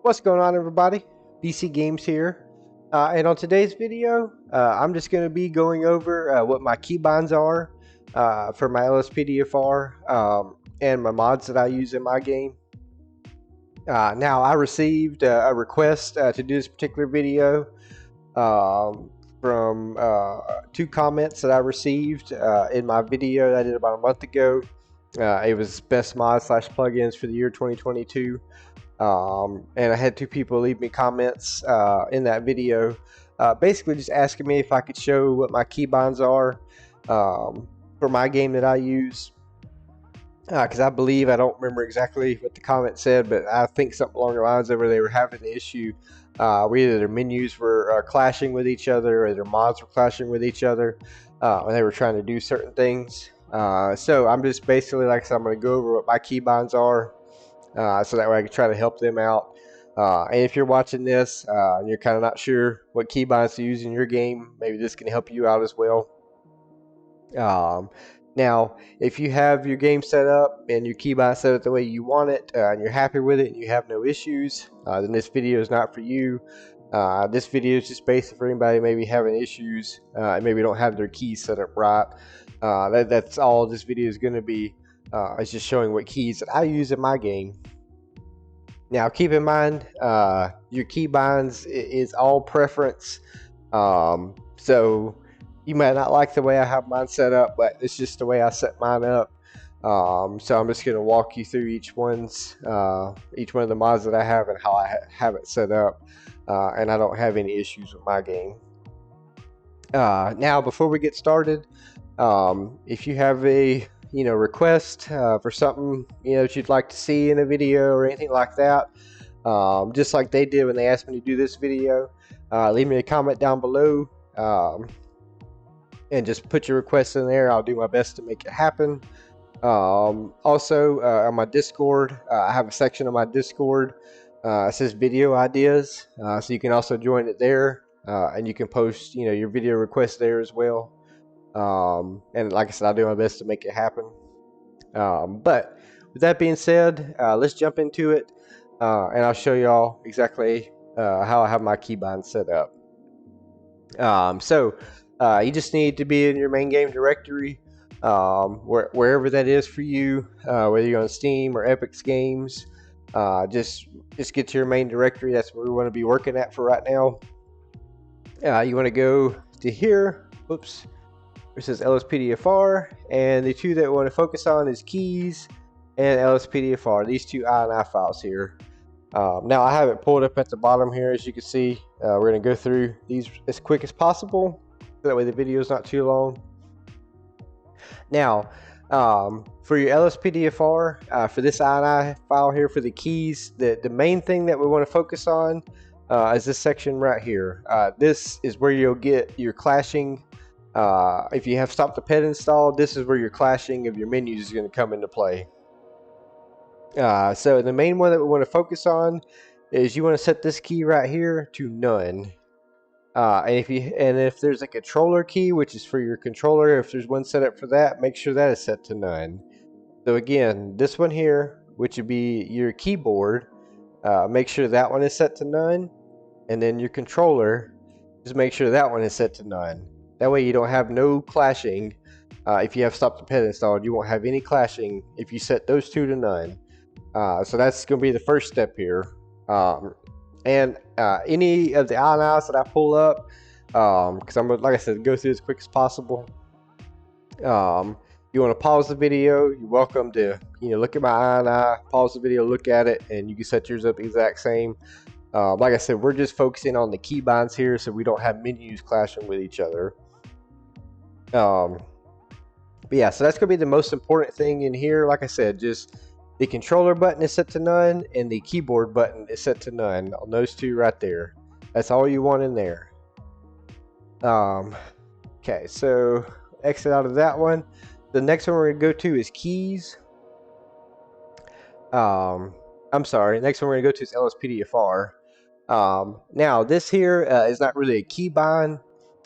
What's going on, everybody? BC Games here, and on today's video I'm just going to be going over what my keybinds are for my LSPDFR and my mods that I use in my game. Now I received a request to do this particular video from two comments that I received in my video that I did about a month ago. It was best mods / plugins for the year 2022. And I had two people leave me comments in that video basically just asking me if I could show what my keybinds are for my game that I use, because I believe, I don't remember exactly what the comment said, but I think something along the lines of where they were having the issue where either their menus were clashing with each other or their mods were clashing with each other when they were trying to do certain things. So I'm just basically, like I said, I'm going to go over what my keybinds are so that way I can try to help them out. And if you're watching this and you're kind of not sure what keybinds to use in your game, maybe this can help you out as well. Now, if you have your game set up and your keybind set up the way you want it and you're happy with it and you have no issues, then this video is not for you. This video is just basically for anybody maybe having issues and maybe don't have their keys set up right. That's all this video is going to be. It's just showing what keys that I use in my game. Now keep in mind your keybinds is all preference, so you might not like the way I have mine set up, but it's just the way I set mine up. So I'm just going to walk you through each one of the mods that I have and how I have it set up, and I don't have any issues with my game. Now before we get started, if you have a request for something that you'd like to see in a video or anything like that, just like they did when they asked me to do this video, leave me a comment down below and just put your request in there. I'll do my best to make it happen. Also on my Discord, I have a section on my Discord, it says video ideas, so you can also join it there, and you can post your video requests there as well. And like I said, I'll do my best to make it happen. But with that being said, let's jump into it, and I'll show y'all exactly how I have my keybind set up. So you just need to be in your main game directory, wherever that is for you, whether you're on Steam or Epic's Games. Just get to your main directory. That's where we want to be working at for right now. You want to go to here. Oops. It says LSPDFR, and the two that we want to focus on is keys and LSPDFR, these two INI files here. Now I have it pulled up at the bottom here, as you can see. We're going to go through these as quick as possible, so that way the video is not too long. Now for your LSPDFR, for this INI file here for the keys, the main thing that we want to focus on is this section right here. This is where you'll get your clashing. If you have Stop the Pet installed, this is where your clashing of your menus is going to come into play. So the main one that we want to focus on is you want to set this key right here to none. And if there's a controller key, which is for your controller, if there's one set up for that, make sure that is set to none. So again, this one here, which would be your keyboard, make sure that one is set to none, and then your controller, just make sure that one is set to none. That way you don't have no clashing. If you have Stop the Pet installed, you won't have any clashing if you set those two to none. So that's going to be the first step here. And any of the INIs that I pull up, because I'm going to, like I said, go through as quick as possible. You want to pause the video, you're welcome to look at my INI, pause the video, look at it, and you can set yours up the exact same. Like I said, we're just focusing on the keybinds here so we don't have menus clashing with each other. But yeah, so that's going to be the most important thing in here. Like I said, just the controller button is set to none and the keyboard button is set to none on those two right there. That's all you want in there. Okay, so exit out of that one. The next one we're going to go to is keys. I'm sorry, next one we're going to go to is LSPDFR. Now this here is not really a keybind,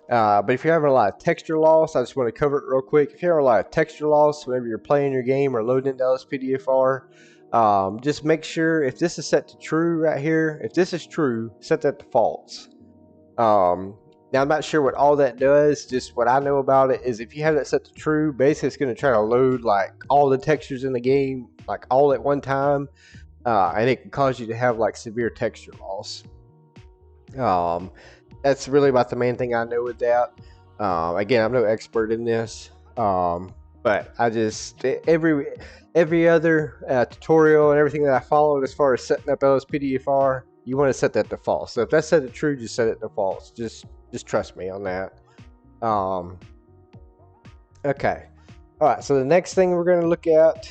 but if you're having a lot of texture loss, I just want to cover it real quick. If you're having a lot of texture loss whenever you're playing your game or loading into LSPDFR, Just make sure if this is set to true right here, if this is true, set that to false. Now I'm not sure what all that does. Just what I know about it is if you have that set to true, basically it's going to try to load like all the textures in the game like all at one time, and it can cause you to have like severe texture loss. That's really about the main thing I know with that. Again, I'm no expert in this, but I just every other tutorial and everything that I followed as far as setting up LSPDFR, you want to set that to false. So if that's set to true, just set it to false. Just trust me on that. Okay. All right. So the next thing we're going to look at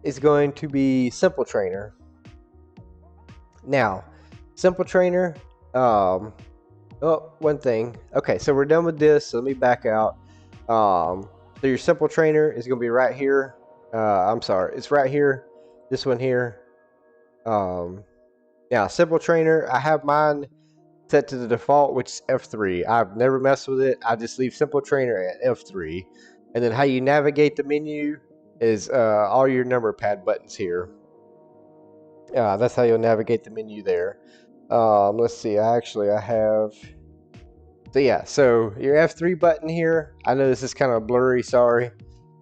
is going to be Simple Trainer. Now, Simple Trainer. Oh, one thing. Okay, so we're done with this. So let me back out. So your Simple Trainer is going to be right here. I'm sorry, it's right here. This one here. Now, Simple Trainer, I have mine set to the default, which is F3. I've never messed with it. I just leave Simple Trainer at F3. And then how you navigate the menu is all your number pad buttons here. That's how you'll navigate the menu there. Let's see, I have... So yeah, so your F3 button here, I know this is kind of blurry, sorry.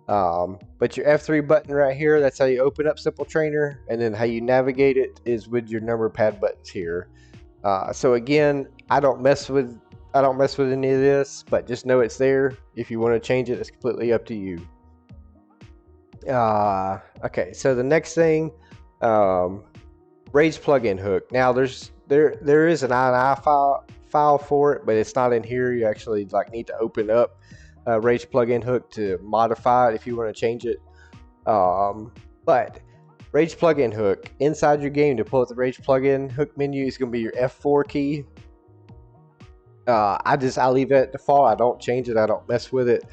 But your F3 button right here, that's how you open up Simple Trainer, and then how you navigate it is with your number pad buttons here. So again, I don't mess with any of this, but just know it's there. If you want to change it, it's completely up to you. Okay, so the next thing, Rage plugin hook. Now there is an INI file for it, but it's not in here. You actually like need to open up Rage plugin hook to modify it if you want to change it. But Rage plugin hook inside your game, to pull up the Rage plugin hook menu, is going to be your F4 key. I leave it at default. I don't change it. I don't mess with it.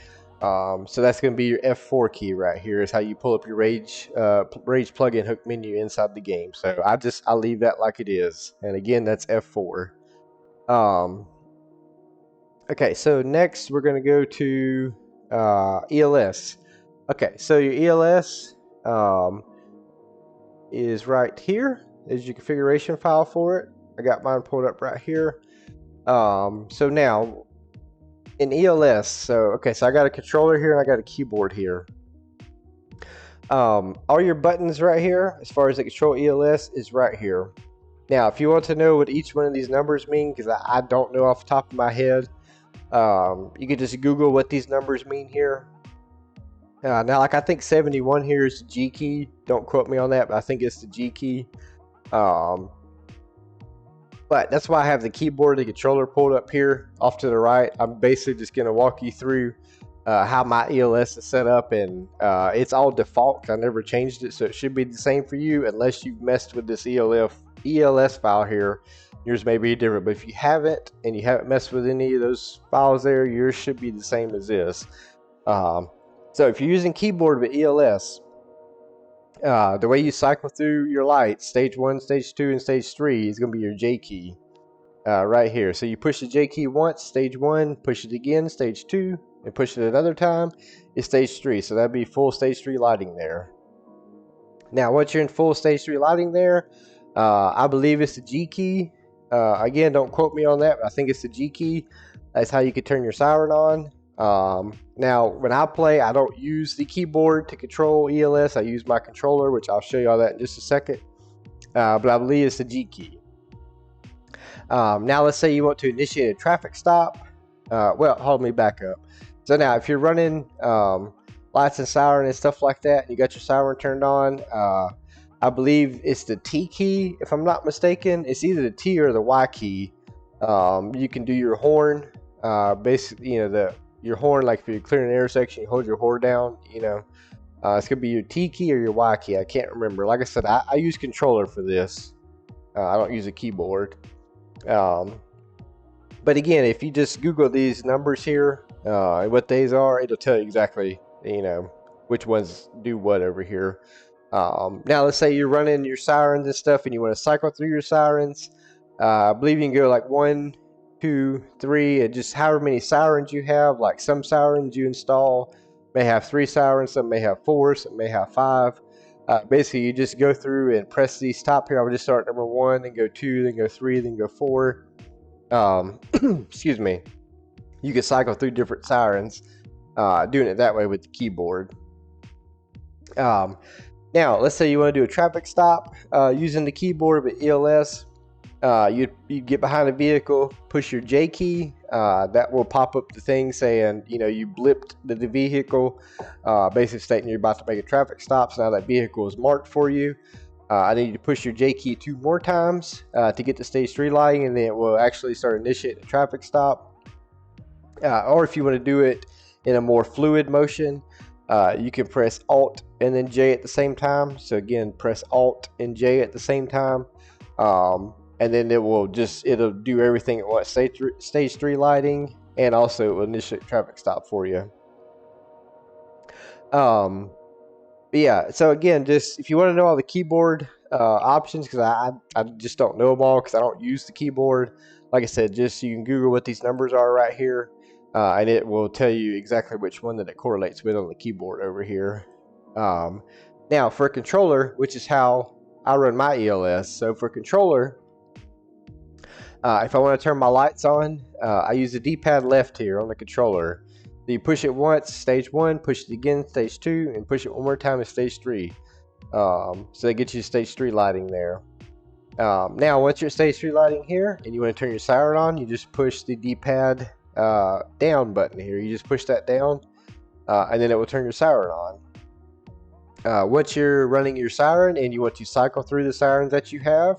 So that's going to be your F4 key right here. Is how you pull up your Rage plugin hook menu inside the game. So I leave that like it is. And again, that's F4. Okay, so next we're going to go to ELS. Okay, so your ELS is right here. There's your configuration file for it. I got mine pulled up right here. So now in ELS, so I got a controller here and I got a keyboard here. All your buttons right here, as far as the control ELS, is right here. Now, if you want to know what each one of these numbers mean, because I don't know off the top of my head, you can just Google what these numbers mean here. Now, like I think 71 here is the G key. Don't quote me on that, but I think it's the G key. But that's why I have the keyboard and the controller pulled up here off to the right. I'm basically just going to walk you through how my ELS is set up, and it's all default. I never changed it, so it should be the same for you unless you've messed with this ELS file here. Yours may be different, but if you haven't and you haven't messed with any of those files there, yours should be the same as this. So if you're using keyboard with ELS, the way you cycle through your lights, stage 1, stage 2, and stage 3 is going to be your J key right here. So you push the J key once, stage 1, push it again, stage 2, and push it another time, is stage 3. So that'd be full stage 3 lighting there. Now, once you're in full stage 3 lighting there, I believe it's the G key. Again, don't quote me on that, but I think it's the G key. That's how you could turn your siren on. Now, when I play, I don't use the keyboard to control ELS. I use my controller, which I'll show you all that in just a second. But I believe it's the G key. Now, let's say you want to initiate a traffic stop. Well, hold me back up. So now, if you're running lights and siren and stuff like that, and you got your siren turned on, I believe it's the T key, if I'm not mistaken. It's either the T or the Y key. You can do your horn. Basically, your horn, like if you're clearing an intersection, you hold your horn down, it's gonna be your T key or your Y key. I can't remember. Like I said, I use controller for this. I don't use a keyboard. But again, if you just Google these numbers here and what these are, it'll tell you exactly, which ones do what over here. Now, let's say you're running your sirens and stuff, and you want to cycle through your sirens. I believe you can go like 1, 2, 3, and just however many sirens you have. Like some sirens you install may have 3 sirens, some may have 4, some may have 5. Basically, you just go through and press the stop here. I would just start number 1, then go 2, then go 3, then go 4. Excuse me. You can cycle through different sirens, doing it that way with the keyboard. Now, let's say you want to do a traffic stop using the keyboard with ELS. You get behind a vehicle, push your J key. That will pop up the thing saying, you blipped the vehicle, basically stating you're about to make a traffic stop. So now that vehicle is marked for you. I need you to push your J key 2 more times to get to stage 3 lighting, and then it will actually start initiating the traffic stop. Or if you want to do it in a more fluid motion, you can press Alt and then J at the same time. So again, press Alt and J at the same time. And then it'll do everything at once. Stage 3 lighting, and also it will initiate traffic stop for you. But yeah, so again, just if you want to know all the keyboard options, because I just don't know them all because I don't use the keyboard. Like I said, just you can Google what these numbers are right here, and it will tell you exactly which one that it correlates with on the keyboard over here. Now for a controller, which is how I run my ELS. So for controller, if I want to turn my lights on, I use the D-pad left here on the controller. So you push it once, stage 1, push it again, stage 2, and push it one more time in stage 3. So that gets you stage 3 lighting there. Now, once you're at stage 3 lighting here, and you want to turn your siren on, you just push the D-pad down button here. You just push that down, and then it will turn your siren on. Once you're running your siren and you want to cycle through the sirens that you have,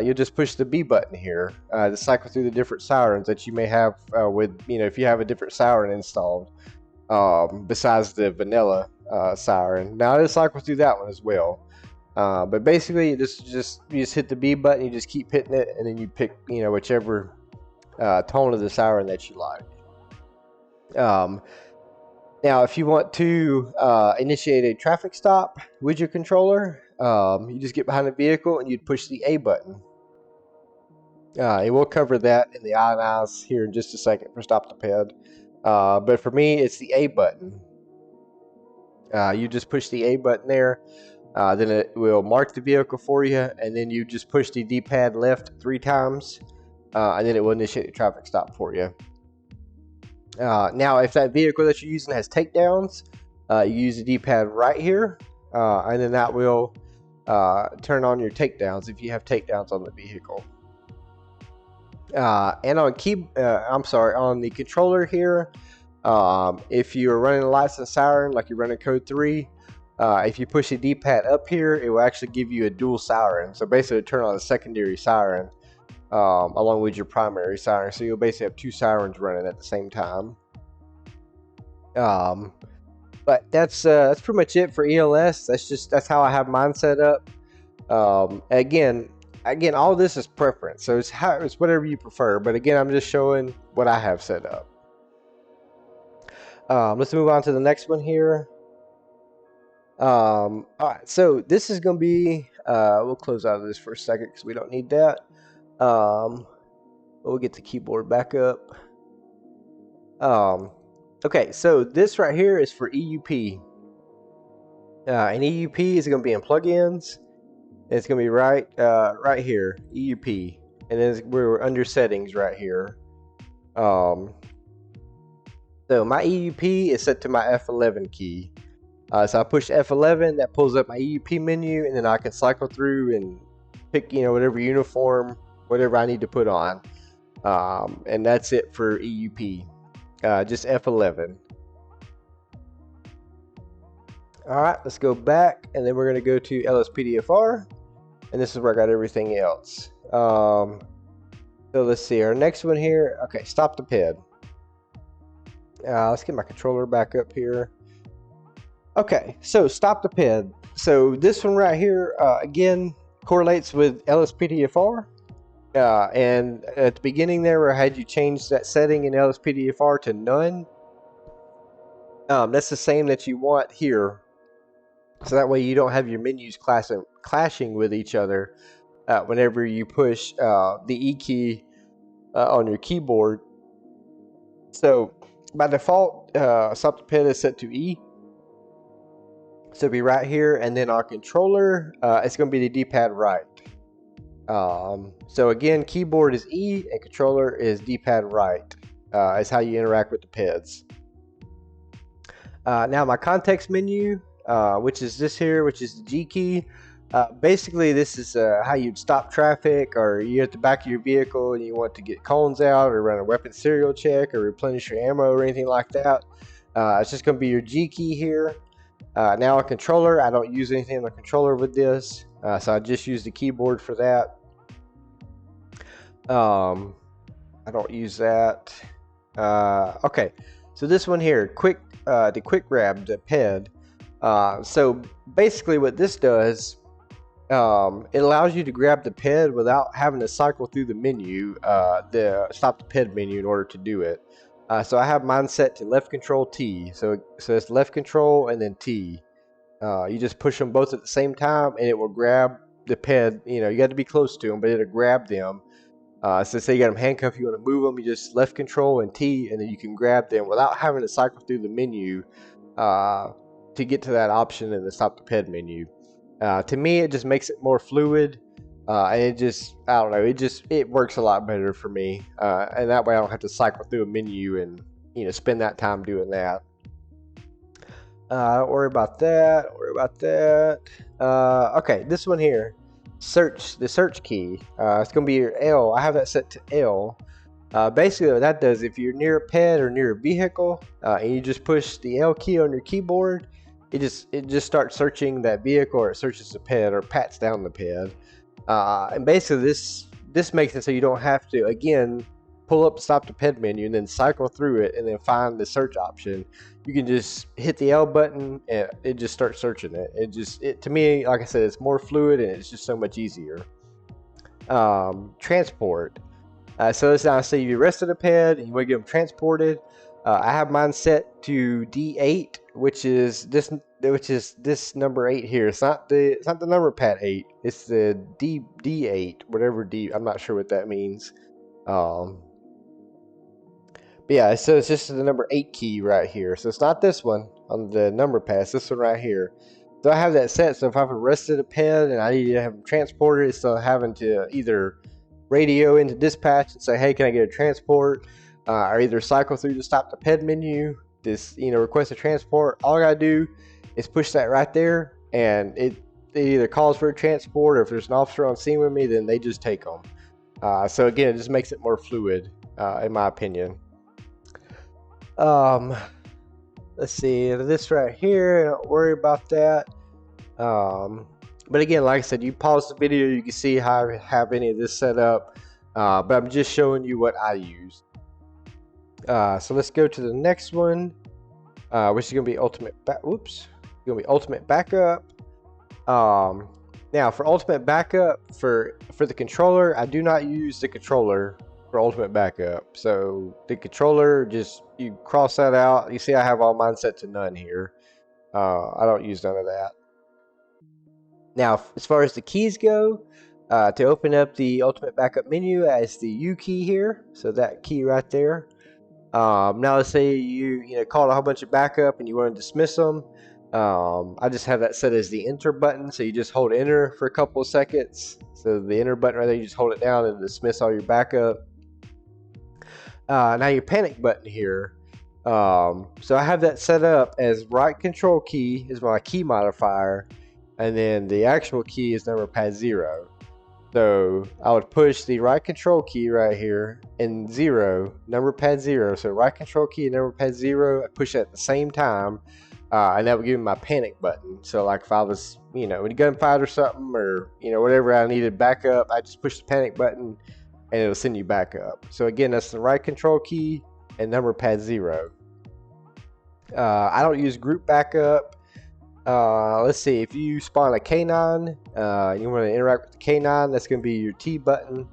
you'll just push the B button here to cycle through the different sirens that you may have if you have a different siren installed besides the vanilla siren. Now it'll cycle through that one as well. But basically, you just hit the B button, you just keep hitting it, and then you pick whichever tone of the siren that you like. Now, if you want to initiate a traffic stop with your controller, you just get behind the vehicle and you'd push the A button. It will cover that in the ionized here in just a second for stop the ped. But for me, it's the A button. You just push the A button there. Then it will mark the vehicle for you, and then you just push the D-pad left 3 times, and then it will initiate the traffic stop for you. Now, if that vehicle that you're using has takedowns, you use the D-pad right here, and then that will turn on your takedowns if you have takedowns on the vehicle. And on on the controller here, if you're running a lights and siren like you're running code 3, if you push the D-pad up here, it will actually give you a dual siren. So basically turn on a secondary siren along with your primary siren. So you'll basically have 2 sirens running at the same time. But that's pretty much it for ELS. That's how I have mine set up. Again, all this is preference, so it's whatever you prefer. But again, I'm just showing what I have set up. Let's move on to the next one here. All right, so this is going to be, we'll close out of this for a second because we don't need that. We'll get the keyboard back up. Okay, so this right here is for EUP. And EUP is going to be in plugins. It's going to be right here, EUP. And then we're under settings right here. So my EUP is set to my F11 key. So I push F11, that pulls up my EUP menu, and then I can cycle through and pick, whatever uniform, whatever I need to put on. And that's it for EUP. Just F11. Alright, let's go back, and then we're going to go to LSPDFR, and this is where I got everything else. So let's see, our next one here, okay, stop the ped. Let's get my controller back up here. Okay, so stop the ped. So this one right here, again, correlates with LSPDFR. And at the beginning there, where I had you change that setting in LSPDFR to none, that's the same that you want here. So that way you don't have your menus clashing with each other whenever you push the E key on your keyboard. So by default, stop the ped is set to E. So it'll be right here, and then our controller, it's going to be the D-pad right. So again, keyboard is E and controller is D-pad right. Is how you interact with the pads. Now my context menu, which is this here, which is the G key. Basically, this is how you'd stop traffic, or you're at the back of your vehicle and you want to get cones out, or run a weapon serial check, or replenish your ammo, or anything like that. It's just going to be your G key here. Now a controller, I don't use anything on the controller with this, so I just use the keyboard for that. I don't use that. Okay, so this one here, the quick grab, the ped. So basically what this does, it allows you to grab the ped without having to cycle through the menu, the stop the ped menu, in order to do it. So I have mine set to left control T. So it's left control and then T. You just push them both at the same time, and it will grab the ped. You know, you got to be close to them, but it'll grab them. So say you got them handcuffed, you want to move them, you just left control and T, and then you can grab them without having to cycle through the menu to get to that option in the stop the ped menu. To me, it just makes it more fluid, and it just, I don't know, it works a lot better for me, and that way I don't have to cycle through a menu and, you know, spend that time doing that. Don't worry about that. Don't worry about that. Okay, this one here, the search key. It's gonna be your L. I have that set to L. Basically, what that does, if you're near a ped or near a vehicle, and you just push the L key on your keyboard, it just starts searching that vehicle, or it searches the ped, or pats down the ped. And basically, this makes it so you don't have to, again, pull up stop the ped menu and then cycle through it and then find the search option. You can just hit the L button and it just starts searching it. It to me, like I said, it's more fluid and it's just so much easier. Transport. So let's now say you arrested a ped and you want to get them transported. I have mine set to D8, which is this number 8 here. It's not the number pad 8. It's the D8, whatever D. I'm not sure what that means. But yeah, so it's just the number 8 key right here. So it's not this one on the number pad. It's this one right here. So I have that set. So if I've arrested a ped and I need to have them transported, it's still having to either radio into dispatch and say, hey, can I get a transport? Or either cycle through to stop the ped menu, request a transport. All I gotta do is push that right there, and it either calls for a transport, or if there's an officer on scene with me, then they just take them. So again, it just makes it more fluid, in my opinion. Let's see, this right here, don't worry about that. But again, like I said, you pause the video, you can see how I have any of this set up. But I'm just showing you what I use. So let's go to the next one, which is going to be ultimate backup. Now for ultimate backup, for the controller, I do not use the controller for ultimate backup. So the controller, you cross that out. You see I have all mine set to none here. I don't use none of that. Now as far as the keys go, to open up the ultimate backup menu, it's the U key here. So that key right there. Now let's say you called a whole bunch of backup and you want to dismiss them. I just have that set as the enter button, so you just hold enter for a couple of seconds. So the enter button right there, you just hold it down and dismiss all your backup. Now your panic button here. So I have that set up as right control key is my key modifier, and then the actual key is number pad 0. So I would push the right control key right here and 0, number pad 0. So right control key and number pad 0, I push it at the same time, and that would give me my panic button. So like if I was, in a gunfight or something, or whatever I needed backup, I just push the panic button and it'll send you back up. So again, that's the right control key and number pad 0. I don't use group backup. Let's see, if you spawn a K9, you want to interact with the K9, that's going to be your T button.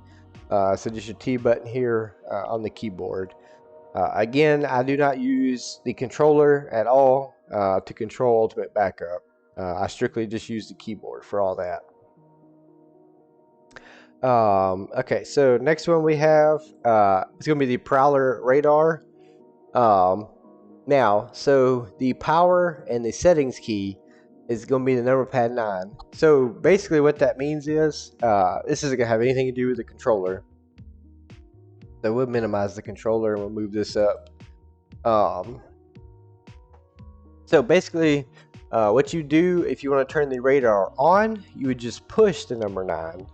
So just your T button here on the keyboard. Again, I do not use the controller at all to control ultimate backup. I strictly just use the keyboard for all that. Okay, so next one we have, it's going to be the Prowler radar. Now, so the power and the settings key is going to be the number pad 9. So basically what that means is, this isn't going to have anything to do with the controller. So we'll minimize the controller and we'll move this up. So basically, what you do if you want to turn the radar on, you would just push the number 9.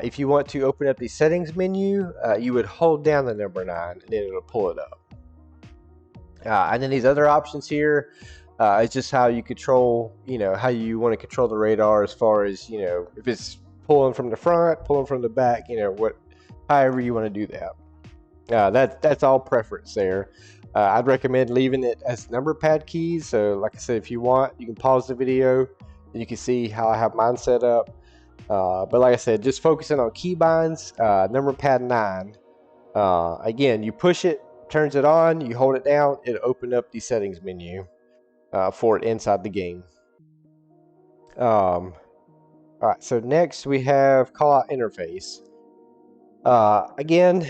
If you want to open up the settings menu, you would hold down the number 9 and then it'll pull it up. And then these other options here, it's just how you control, how you want to control the radar as far as, if it's pulling from the front, pulling from the back, however you want to do that. That's all preference there. I'd recommend leaving it as number pad keys. So like I said, if you want, you can pause the video and you can see how I have mine set up. But like I said, just focusing on keybinds, number pad 9. Again, you push it, turns it on, you hold it down, it'll open up the settings menu for it inside the game. Alright, so next we have callout interface. Again,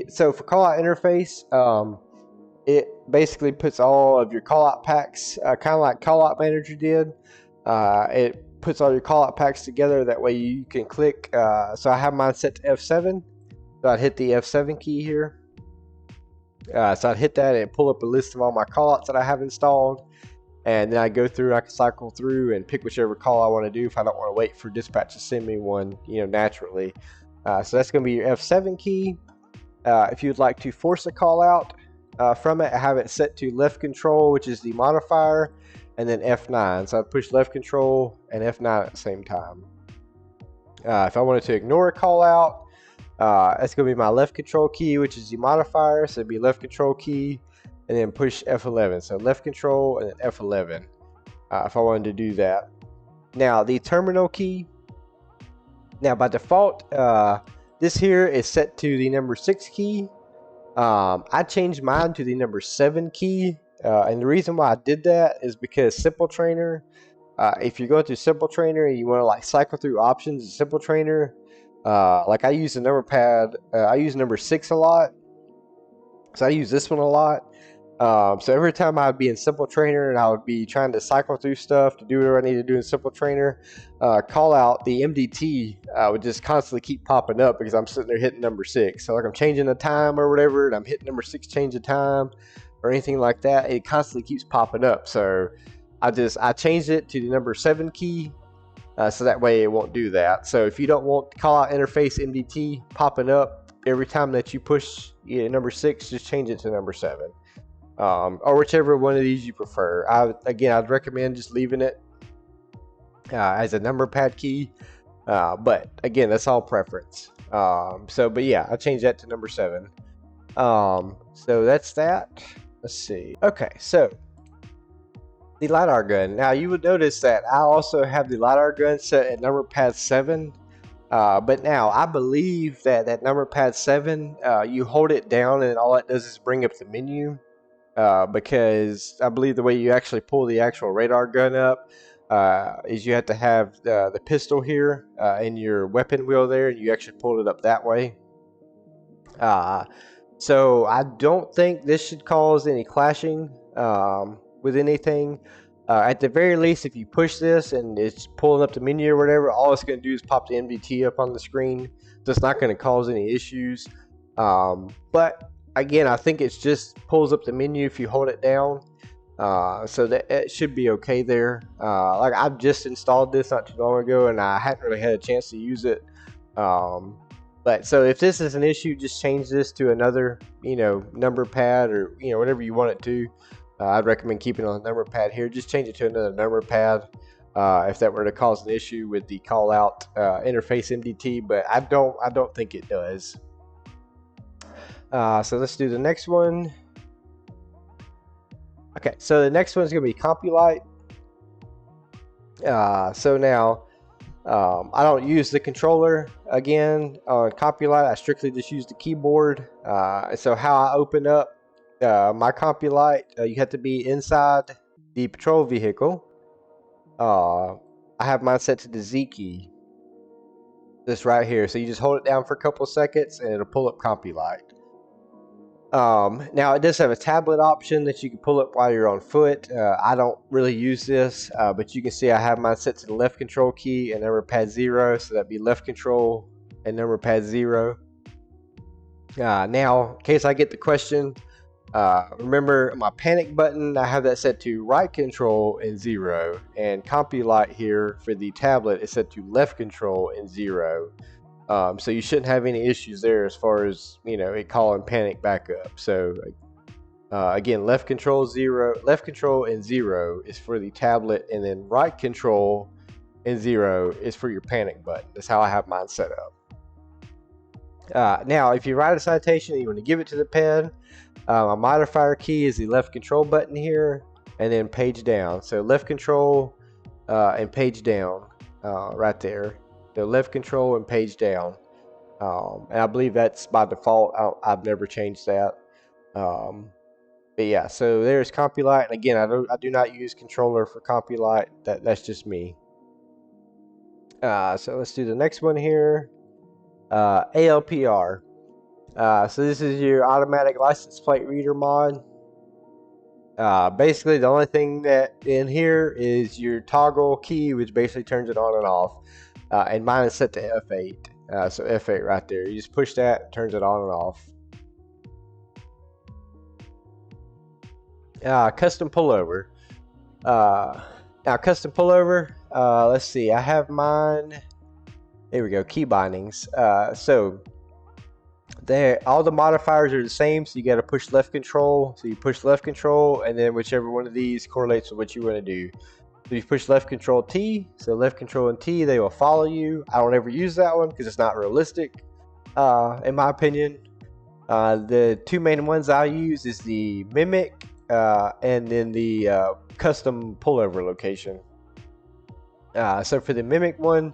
so for callout interface, it basically puts all of your callout packs, kind of like Callout Manager did. It puts all your callout packs together, that way you can click. So I have mine set to F7, so I'd hit the F7 key here. So I'd hit that and pull up a list of all my callouts that I have installed, and then I go through, I can cycle through and pick whichever call I want to do if I don't want to wait for dispatch to send me one, naturally. So that's going to be your F7 key. If you'd like to force a call out from it, I have it set to left control, which is the modifier, and then F9. So I'd push left control and F9 at the same time. If I wanted to ignore a call out, that's going to be my left control key, which is the modifier. So it'd be left control key and then push F11. So left control and then F11 if I wanted to do that. Now the terminal key. Now by default, this here is set to the number 6 key. I changed mine to the number 7 key. And the reason why I did that is because Simple Trainer, if you're going through Simple Trainer and you want to like cycle through options in Simple Trainer, like I use the number pad, I use number 6 a lot. So I use this one a lot. So every time I'd be in Simple Trainer and I would be trying to cycle through stuff to do whatever I need to do in Simple Trainer, call out the MDT would just constantly keep popping up because I'm sitting there hitting number 6. So like I'm changing the time or whatever, and I'm hitting number 6, change the time or anything like that, it constantly keeps popping up. So I changed it to the number 7 key. So that way it won't do that. So if you don't want call out interface MDT popping up every time that you push number 6, just change it to number 7. Or whichever one of these you prefer. I'd recommend just leaving it as a number pad key. But again, that's all preference. But yeah, I changed that to number 7. So that's that. Let's see. Okay, so the LiDAR gun. Now you would notice that I also have the LiDAR gun set at number pad 7. But now I believe that number pad 7, you hold it down and all it does is bring up the menu. Because I believe the way you actually pull the actual radar gun up is you have to have the pistol here in your weapon wheel there, and you actually pull it up that way. So I don't think this should cause any clashing with anything. At the very least, if you push this and it's pulling up the menu or whatever, all it's going to do is pop the MDT up on the screen. So it's not going to cause any issues. But again, I think it's just pulls up the menu if you hold it down. So that it should be okay there. Like I've just installed this not too long ago and I hadn't really had a chance to use it. But so if this is an issue, just change this to another, number pad or, whatever you want it to. I'd recommend keeping it on the number pad here. Just change it to another number pad if that were to cause an issue with the call out interface MDT, but I don't think it does. So let's do the next one. Okay, so the next one is going to be CompuLight. So now I don't use the controller again on CompuLight. I strictly just use the keyboard. So how I open up my CompuLight, you have to be inside the patrol vehicle. I have mine set to the Z key. This right here. So you just hold it down for a couple of seconds and it'll pull up CompuLight. Now it does have a tablet option that you can pull up while you're on foot. I don't really use this, but you can see I have mine set to the left control key and number pad 0, so that'd be left control and number pad 0. Now, in case I get the question, remember my panic button, I have that set to right control and 0, and CompuLight here for the tablet is set to left control and 0. So you shouldn't have any issues there as far as, you know, it calling panic back up. So again, left control and 0 is for the tablet, and then right control and 0 is for your panic button. That's how I have mine set up. Now, if you write a citation and you want to give it to the pen, a modifier key is the left control button here, and then page down. So left control and page down right there. So left control and page down. And I believe that's by default. I've never changed that. But yeah, so there's CompuLight. And again, I do not use controller for CompuLight. That's just me. So let's do the next one here. ALPR. So this is your automatic license plate reader mod. Basically, the only thing that in here is your toggle key, which basically turns it on and off. And mine is set to F8. So F8 right there. You just push that, turns it on and off. Custom pullover. Now custom pullover. Let's see. I have mine. There we go. Key bindings. So there, all the modifiers are the same. So you got to push left control. So you push left control, and then whichever one of these correlates with what you want to do. So you push left control T, so left control and T, they will follow you. I don't ever use that one because it's not realistic, in my opinion. The two main ones I use is the mimic and then the custom pullover location. So for the mimic one,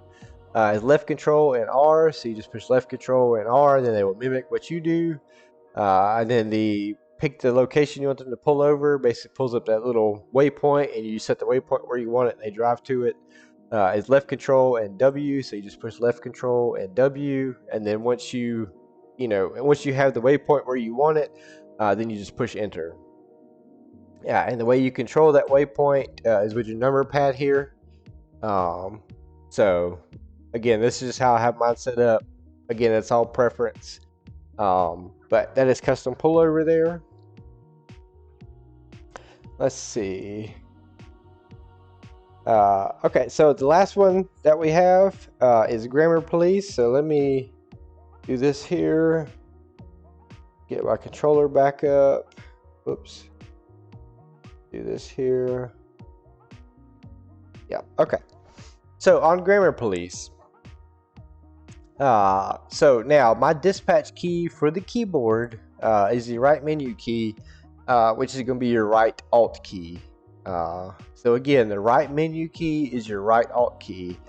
is left control and R, so you just push left control and R, and then they will mimic what you do. And then pick the location you want them to pull over, basically pulls up that little waypoint, and you set the waypoint where you want it, and they drive to it. It's left control and W, so you just push left control and W, and then once you have the waypoint where you want it, then you just push enter. Yeah, and the way you control that waypoint is with your number pad here. So again, this is just how I have mine set up. Again, it's all preference. But that is custom pullover there. Let's see. Okay, so the last one that we have is grammar police. So let me do this here. Get my controller back up. Oops. Do this here. Yeah, okay. So on grammar police. So now my dispatch key for the keyboard is the right menu key, which is going to be your right alt key. So again, the right menu key is your right alt key.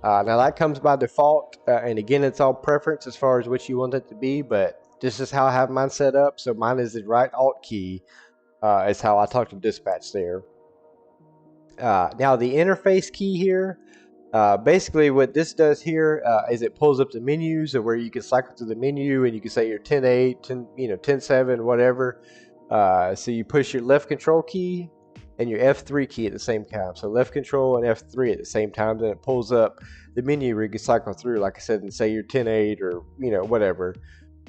Now that comes by default, and again, it's all preference as far as what you want it to be, but this is how I have mine set up. So mine is the right alt key. Is how I talk to dispatch there. Now the interface key here. Basically what this does here is it pulls up the menus of where you can cycle through the menu, and you can say your 10-8, 10-7, whatever. So you push your left control key and your F3 key at the same time. So left control and F3 at the same time, then it pulls up the menu where you can cycle through, like I said, and say your 10-8 or whatever.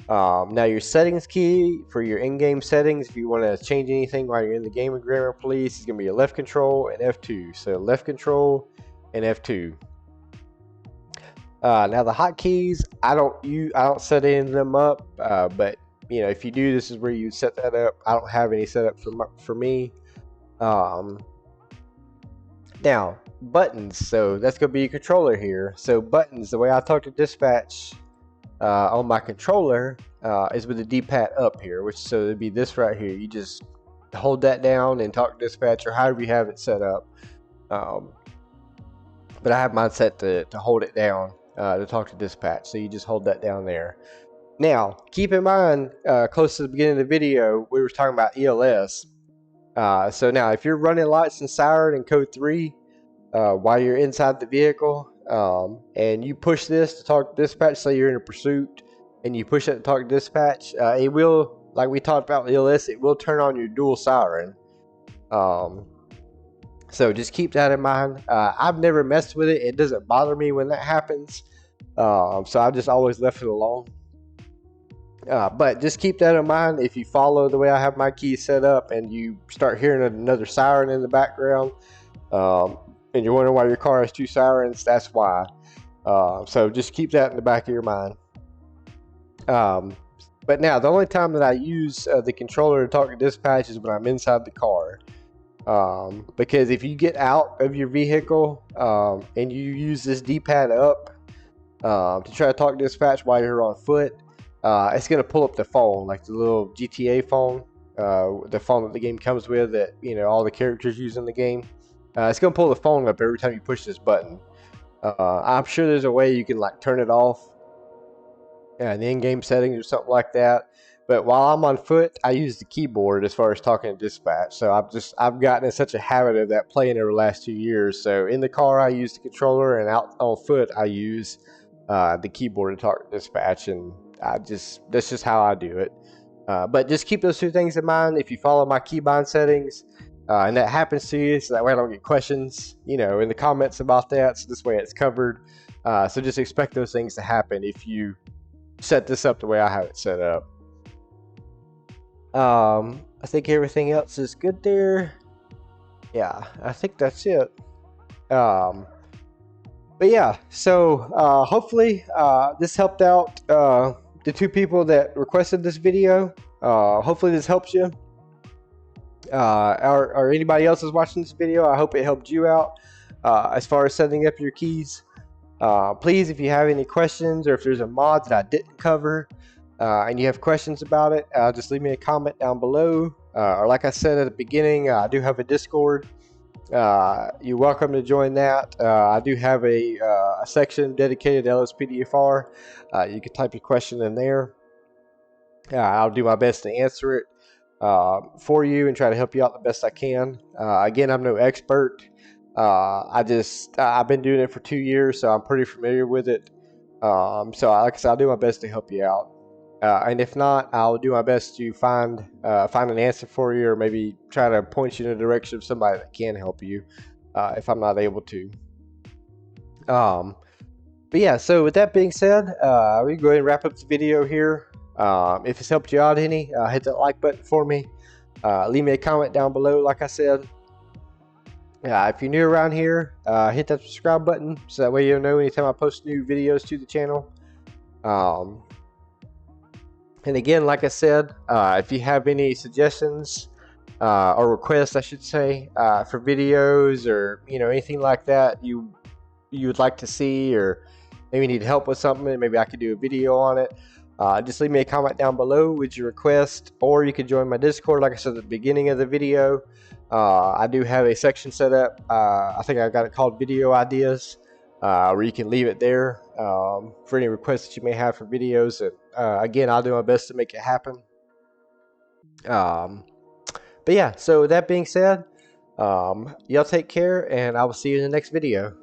Now your settings key for your in-game settings, if you want to change anything while you're in the game with Grammar Police, is going to be your left control and F2. So left control and F2. Now the hotkeys, I don't set any of them up, but if you do, this is where you set that up. I don't have any set up for me. Now buttons, so that's going to be your controller here. So buttons, the way I talk to dispatch on my controller is with the D-pad up here, so it'd be this right here. You just hold that down and talk to dispatch, or however you have it set up. But I have mine set to hold it down to talk to dispatch, so you just hold that down there. Now keep in mind, close to the beginning of the video, we were talking about ELS. So now if you're running lights and siren in code 3 while you're inside the vehicle, and you push this to talk to dispatch, say you're in a pursuit and you push that to talk to dispatch, it will like we talked about the LS, it will turn on your dual siren. So just keep that in mind. I've never messed with it. It doesn't bother me when that happens. So I've just always left it alone. But just keep that in mind. If you follow the way I have my keys set up and you start hearing another siren in the background, and you're wondering why your car has 2 sirens, that's why. So just keep that in the back of your mind. But now, the only time that I use the controller to talk to dispatch is when I'm inside the car. Because if you get out of your vehicle and you use this D-pad up to try to talk to dispatch while you're on foot, it's going to pull up the phone, like the little GTA phone, the phone that the game comes with that, you know, all the characters use in the game. It's going to pull the phone up every time you push this button. I'm sure there's a way you can like turn it off in the in-game settings or something like that. But while I'm on foot, I use the keyboard as far as talking to dispatch. So I've gotten in such a habit of that playing over the last 2 years. So in the car, I use the controller, and out on foot, I use the keyboard to talk to dispatch. And that's just how I do it. But just keep those 2 things in mind. If you follow my keybind settings, and that happens to you, so that way I don't get questions, you know, in the comments about that. So this way it's covered. So just expect those things to happen if you set this up the way I have it set up. I think everything else is good there. Yeah, I think that's it. But yeah, so hopefully this helped out the 2 people that requested this video. Hopefully this helps you. Or anybody else is watching this video, I hope it helped you out as far as setting up your keys. Please, if you have any questions or if there's a mod that I didn't cover and you have questions about it, just leave me a comment down below. Or like I said at the beginning, I do have a Discord. You're welcome to join that. I do have a section dedicated to LSPDFR. You can type your question in there. I'll do my best to answer it for you and try to help you out the best I can. Again, I'm no expert. I've been doing it for 2 years, so I'm pretty familiar with it. So like I said, I'll do my best to help you out. And if not, I'll do my best to find an answer for you, or maybe try to point you in the direction of somebody that can help you if I'm not able to. But yeah, so with that being said, we can go ahead and wrap up the video here. If it's helped you out any, hit that like button for me. Leave me a comment down below, like I said. If you're new around here, hit that subscribe button so that way you'll know anytime I post new videos to the channel. And again, like I said, if you have any suggestions or requests, I should say, for videos or anything like that you would like to see, or maybe need help with something and maybe I could do a video on it, just leave me a comment down below with your request, or you can join my Discord like I said at the beginning of the video. I do have a section set up. I think I got it called Video Ideas, where you can leave it there for any requests that you may have for videos. And again, I'll do my best to make it happen. But yeah, so with that being said, y'all take care, and I will see you in the next video.